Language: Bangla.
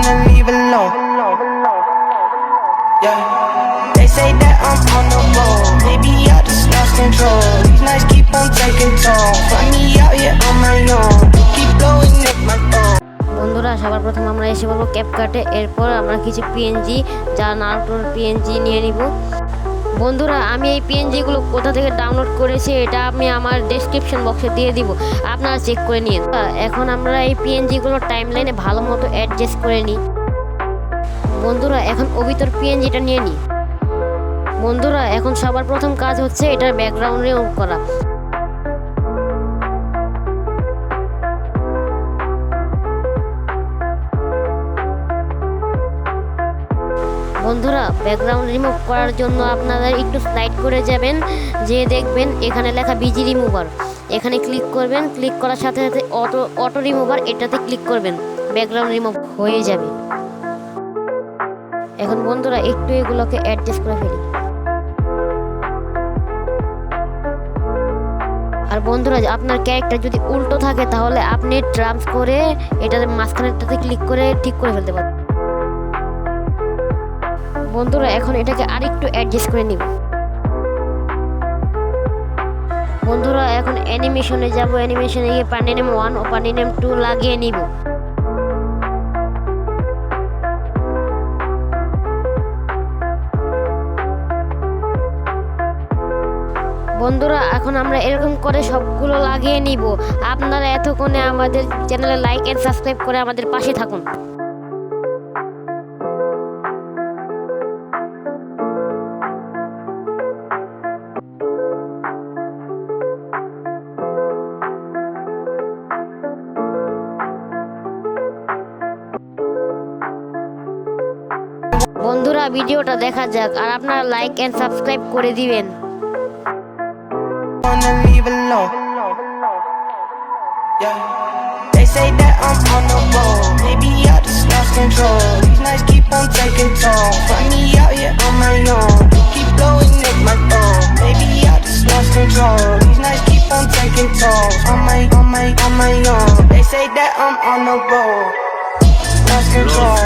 wanna leave alone. Yeah. They say that I'm on the road. Maybe I just lost control. These nights keep on taking toll. Find me out here on my own. Keep blowing up my phone. বন্ধুরা সবার প্রথম আমরা এসে বলবো ক্যাপকাটে, এরপর আমরা কিছু পিএনজি যা নারুটোর পিএনজি নিয়ে নিব। বন্ধুরা আমি এই পিএনজিগুলো কোথা থেকে ডাউনলোড করেছি এটা আমি আমার ডেসক্রিপশন বক্সে দিয়ে দিব, আপনারা চেক করে নিন। এখন আমরা এই পিএনজিগুলো টাইমলাইনে ভালো মতো অ্যাডজাস্ট করে নিই। বন্ধুরা এখন অবিতর পিএনজিটা নিয়ে নিই। বন্ধুরা এখন সবার প্রথম কাজ হচ্ছে এটার ব্যাকগ্রাউন্ড রিমুভ করা। বন্ধুরা ব্যাকগ্রাউন্ড রিমুভ করার জন্য আপনারা একটু স্লাইড করে যাবেন, যে দেখবেন এখানে লেখা বিজি রিমুভার, এখানে ক্লিক করবেন। ক্লিক করার সাথে সাথে অটো রিমুভার এটাতে ক্লিক করবেন, ব্যাকগ্রাউন্ড রিমুভ হয়ে যাবে। এখন বন্ধুরা একটু এগুলোকে অ্যাডজাস্ট করে ফেলি। আর বন্ধুরা আপনার ক্যারেক্টার যদি উল্টো থাকে তাহলে আপনি ট্রান্স করে এটাতে মাঝখানেরটাতে ক্লিক করে ঠিক করে ফেলতে পারেন। বন্ধুরা এখন এটাকে আরেকটু অ্যাডজাস্ট করে নিব। বন্ধুরা এখন অ্যানিমেশনে যাব, অ্যানিমেশনে গিয়ে পান্ডিনেম 1 ও পান্ডিনেম 2 লাগিয়ে নিব। বন্ধুরা এখন আমরা এরকম করে সবগুলো লাগিয়ে নিব। আপনারা এতক্ষণে আমাদের চ্যানেলে লাইক এন্ড সাবস্ক্রাইব করে আমাদের পাশে থাকুন। বন্ধুরা ভিডিওটা দেখা যাক আর আপনারা লাইক এন্ড সাবস্ক্রাইব করে দিবেন। Wanna leave alone. Yeah. They say that I'm on the road. Maybe I just lost control. These nights keep on taking toll. Find me out here on my own. Keep blowing up my phone. Maybe I just lost control. These nights keep on taking toll. On my own. They say that I'm on the road. Lost control.